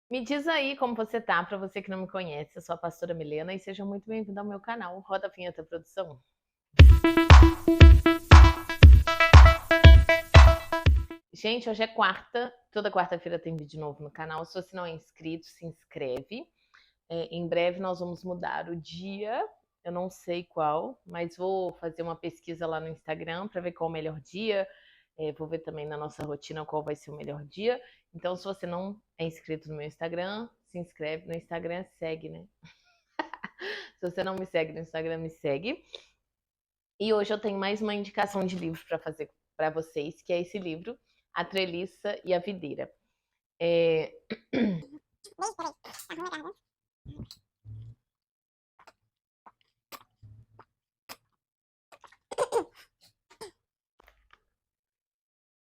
Me diz aí como você tá, para você que não me conhece. Eu sou a pastora Milena e seja muito bem-vindo ao meu canal. Roda a vinheta, produção. Gente, hoje é quarta. Toda quarta-feira tem vídeo novo no canal. Se você não é inscrito, se inscreve. Em breve nós vamos mudar o dia. Eu não sei qual, mas vou fazer uma pesquisa lá no Instagram para ver qual é o melhor dia. Vou ver também na nossa rotina qual vai ser o melhor dia. Então, se você não é inscrito no meu Instagram, se inscreve no Instagram, segue, né? Se você não me segue no Instagram, me segue. E hoje eu tenho mais uma indicação de livro para fazer para vocês, que é esse livro, A Treliça e a Videira. É...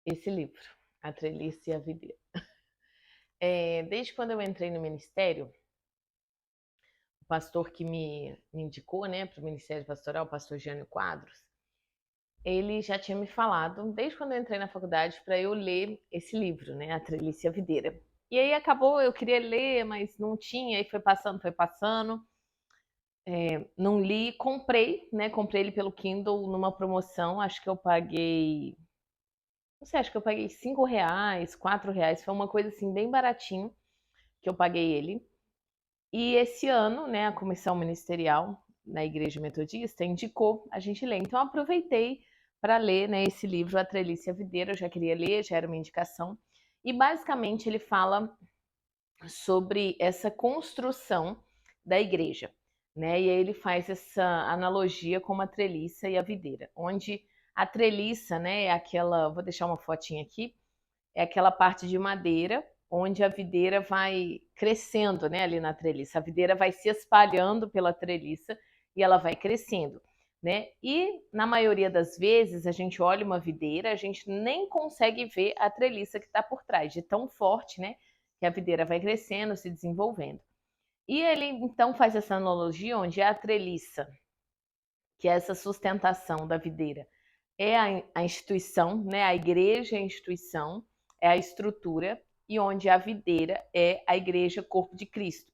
Esse livro, A Treliça e a Videira. Desde quando eu entrei no ministério, o pastor que me indicou, né, para o Ministério Pastoral, o pastor Jânio Quadros, ele já tinha me falado, desde quando eu entrei na faculdade, para eu ler esse livro, né, A Treliça e a Videira. E aí acabou, eu queria ler, mas não tinha, aí foi passando, foi passando. Não li, comprei, né? Comprei ele pelo Kindle numa promoção. Acho que eu paguei. Não sei, acho que eu paguei R$ 5, R$ 4. Foi uma coisa assim, bem baratinho que eu paguei ele. E esse ano, né, a comissão ministerial na Igreja Metodista indicou a gente ler. Então, eu aproveitei para ler, né, esse livro, A Treliça e a Videira. Eu já queria ler, já era uma indicação. E basicamente ele fala sobre essa construção da igreja, né? E aí ele faz essa analogia com a treliça e a videira, onde a treliça, né, é aquela, vou deixar uma fotinha aqui, é aquela parte de madeira onde a videira vai crescendo, né, ali na treliça. A videira vai se espalhando pela treliça e ela vai crescendo, né? E na maioria das vezes a gente olha uma videira, a gente nem consegue ver a treliça que está por trás, de tão forte, né, que a videira vai crescendo, se desenvolvendo. E ele então faz essa analogia onde a treliça, que é essa sustentação da videira, é a instituição, né? A igreja é a instituição, é a estrutura, e onde a videira é a igreja, corpo de Cristo.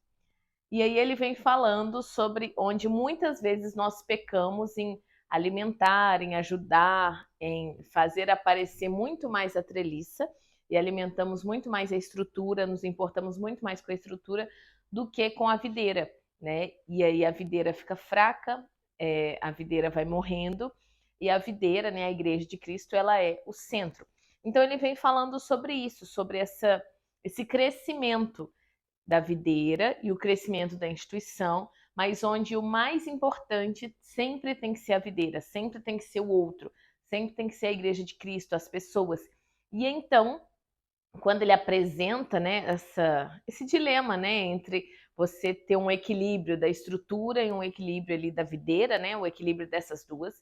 E aí ele vem falando sobre onde muitas vezes nós pecamos em alimentar, em ajudar, em fazer aparecer muito mais a treliça e alimentamos muito mais a estrutura, nos importamos muito mais com a estrutura do que com a videira, né? E aí a videira fica fraca, a videira vai morrendo e a videira, né, a igreja de Cristo, ela é o centro. Então ele vem falando sobre isso, sobre esse crescimento da videira e o crescimento da instituição, mas onde o mais importante sempre tem que ser a videira, sempre tem que ser o outro, sempre tem que ser a igreja de Cristo, as pessoas. E então, quando ele apresenta, né, esse dilema, né, entre você ter um equilíbrio da estrutura e um equilíbrio ali da videira, né, o equilíbrio dessas duas,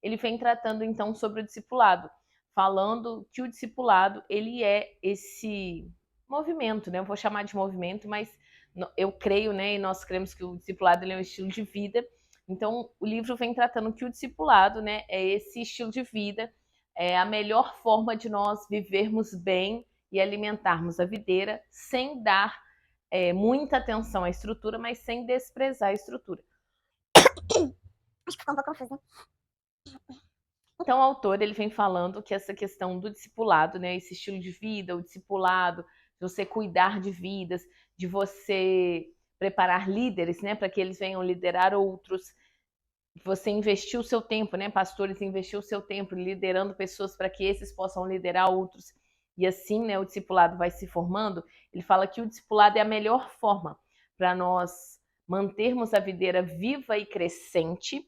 ele vem tratando então sobre o discipulado, falando que o discipulado ele é esse movimento, né, eu vou chamar de movimento, mas eu creio, né, e nós cremos que o discipulado ele é um estilo de vida. Então, o livro vem tratando que o discipulado, né, é esse estilo de vida, é a melhor forma de nós vivermos bem e alimentarmos a videira sem dar muita atenção à estrutura, mas sem desprezar a estrutura. Acho que ficou um pouco confuso. Então, o autor ele vem falando que essa questão do discipulado, né, esse estilo de vida, o discipulado, de você cuidar de vidas, de você preparar líderes, né, para que eles venham liderar outros, você investiu o seu tempo, né, pastores, investiu o seu tempo liderando pessoas para que esses possam liderar outros. E assim, né, o discipulado vai se formando. Ele fala que o discipulado é a melhor forma para nós mantermos a videira viva e crescente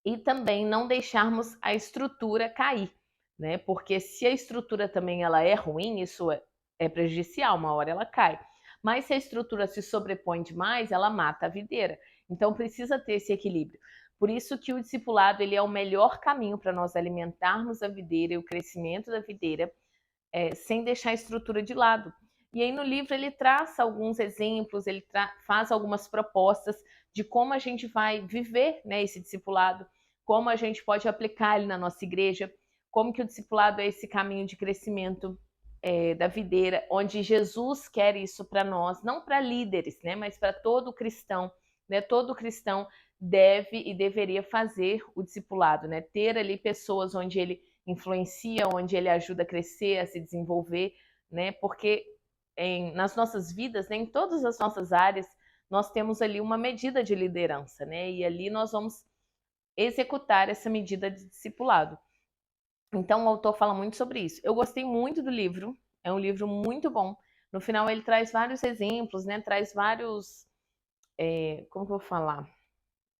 e também não deixarmos a estrutura cair, né? Porque se a estrutura também ela é ruim, isso é prejudicial, uma hora ela cai. Mas se a estrutura se sobrepõe demais, ela mata a videira. Então precisa ter esse equilíbrio. Por isso que o discipulado ele é o melhor caminho para nós alimentarmos a videira e o crescimento da videira, sem deixar a estrutura de lado. E aí no livro ele traça alguns exemplos, ele faz algumas propostas de como a gente vai viver, né, esse discipulado, como a gente pode aplicar ele na nossa igreja, como que o discipulado é esse caminho de crescimento da videira, onde Jesus quer isso para nós, não para líderes, né, mas para todo cristão, né? Todo cristão deve e deveria fazer o discipulado, né? Ter ali pessoas onde ele influencia, onde ele ajuda a crescer, a se desenvolver, né? Porque nas nossas vidas, né, em todas as nossas áreas, nós temos ali uma medida de liderança, né? E ali nós vamos executar essa medida de discipulado. Então, o autor fala muito sobre isso. Eu gostei muito do livro, é um livro muito bom. No final, ele traz vários exemplos, né? Traz vários. Como que eu vou falar?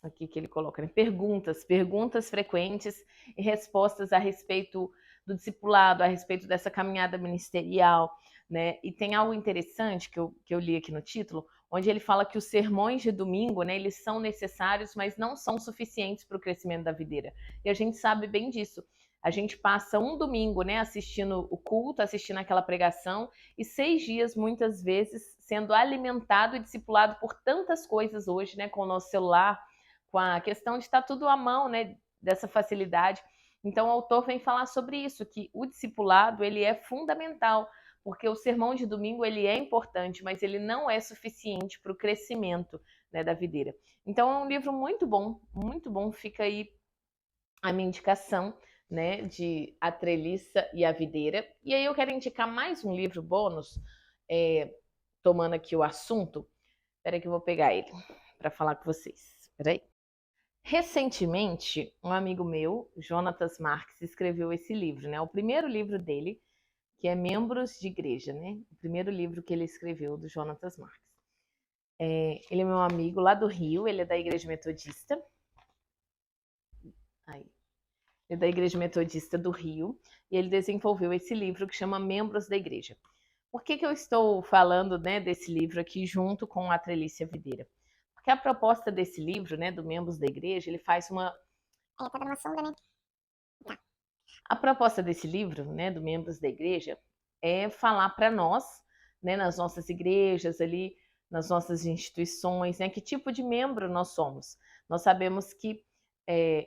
Aqui que ele coloca, né? Perguntas frequentes e respostas a respeito do discipulado, a respeito dessa caminhada ministerial, né? E tem algo interessante que eu li aqui no título, onde ele fala que os sermões de domingo, né, eles são necessários, mas não são suficientes para o crescimento da videira. E a gente sabe bem disso. A gente passa um domingo, né, assistindo o culto, assistindo aquela pregação, e 6 dias, muitas vezes, sendo alimentado e discipulado por tantas coisas hoje, né, com o nosso celular, com a questão de estar tudo à mão, né, dessa facilidade. Então, o autor vem falar sobre isso, que o discipulado, ele é fundamental, porque o sermão de domingo, ele é importante, mas ele não é suficiente para o crescimento, né, da videira. Então, é um livro muito bom, fica aí a minha indicação, né, de A Treliça e a Videira. E aí eu quero indicar mais um livro bônus, tomando aqui o assunto. Espera que eu vou pegar ele para falar com vocês. Espera aí. Recentemente, um amigo meu, Jonatas Marques, escreveu esse livro, né? O primeiro livro dele, que é Membros de Igreja, né? O primeiro livro que ele escreveu, do Jonatas Marques. Ele é meu amigo lá do Rio, ele é da Igreja Metodista. Aí. Ele é da Igreja Metodista do Rio, e ele desenvolveu esse livro que chama Membros da Igreja. Por que eu estou falando, né, desse livro aqui junto com a Treliça Videira? Porque a proposta desse livro, né, do Membros da Igreja, ele faz uma... Tá dando uma sombra, né? Tá. A proposta desse livro, né, do Membros da Igreja, é falar para nós, né, nas nossas igrejas ali, nas nossas instituições, né, que tipo de membro nós somos. Nós sabemos que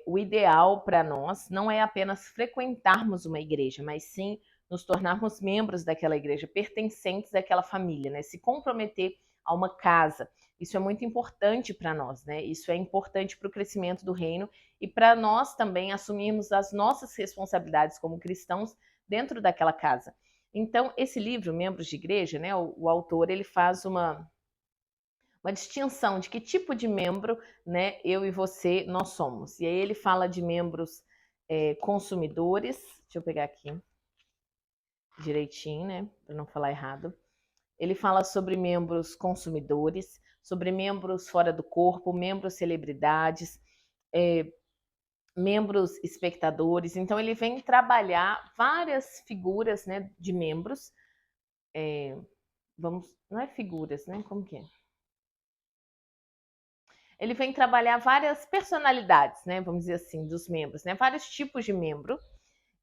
o ideal para nós não é apenas frequentarmos uma igreja, mas sim nos tornarmos membros daquela igreja, pertencentes àquela família, né, se comprometer a uma casa. Isso é muito importante para nós, né? Isso é importante para o crescimento do reino e para nós também assumirmos as nossas responsabilidades como cristãos dentro daquela casa. Então, esse livro, Membros de Igreja, né, o autor ele faz uma distinção de que tipo de membro, né, eu e você, nós somos. E aí ele fala de membros consumidores, deixa eu pegar aqui direitinho, né, para não falar errado. Ele fala sobre membros consumidores, sobre membros fora do corpo, membros celebridades, membros espectadores. Então ele vem trabalhar várias figuras, né, de membros. Não é figuras, né? Como que é? Ele vem trabalhar várias personalidades, né? Vamos dizer assim, dos membros, né? Vários tipos de membro.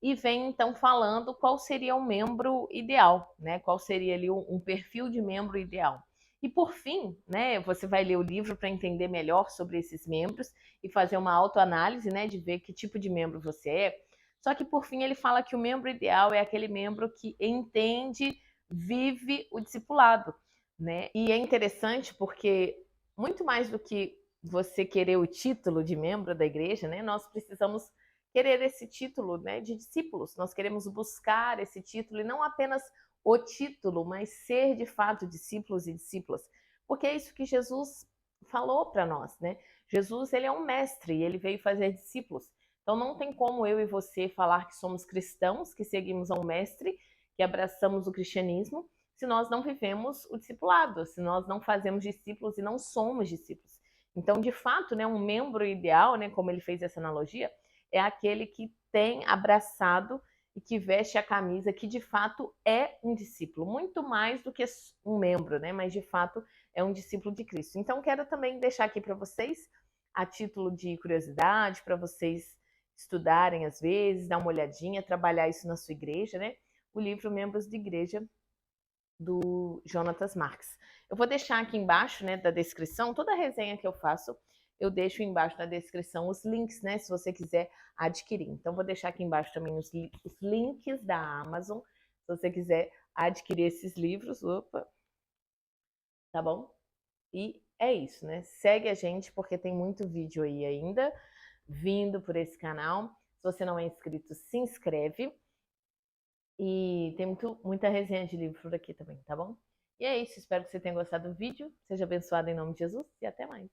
E vem então falando qual seria um membro ideal, né? Qual seria ali um perfil de membro ideal. E por fim, né, você vai ler o livro para entender melhor sobre esses membros e fazer uma autoanálise, né, de ver que tipo de membro você é. Só que por fim ele fala que o membro ideal é aquele membro que entende, vive o discipulado, né? E é interessante porque muito mais do que você querer o título de membro da igreja, né, nós precisamos querer esse título, né, de discípulos. Nós queremos buscar esse título e não apenas o título, mas ser de fato discípulos e discípulas, porque é isso que Jesus falou para nós, né? Jesus, ele é um mestre e ele veio fazer discípulos. Então não tem como eu e você falar que somos cristãos, que seguimos a um mestre, que abraçamos o cristianismo, se nós não vivemos o discipulado, se nós não fazemos discípulos e não somos discípulos. Então, de fato, né, um membro ideal, né, como ele fez essa analogia, é aquele que tem abraçado e que veste a camisa, que de fato é um discípulo, muito mais do que um membro, né? Mas de fato é um discípulo de Cristo. Então quero também deixar aqui para vocês, a título de curiosidade, para vocês estudarem às vezes, dar uma olhadinha, trabalhar isso na sua igreja, né? O livro Membros de Igreja do Jonatas Marques. Eu vou deixar aqui embaixo, né, da descrição, toda a resenha que eu faço, eu deixo embaixo na descrição os links, né, se você quiser adquirir. Então, vou deixar aqui embaixo também os links da Amazon, se você quiser a adquirir esses livros. Opa, tá bom? E é isso, né? Segue a gente porque tem muito vídeo aí ainda vindo por esse canal. Se você não é inscrito, se inscreve. E tem muita resenha de livro por aqui também, tá bom? E é isso, espero que você tenha gostado do vídeo. Seja abençoado em nome de Jesus e até mais.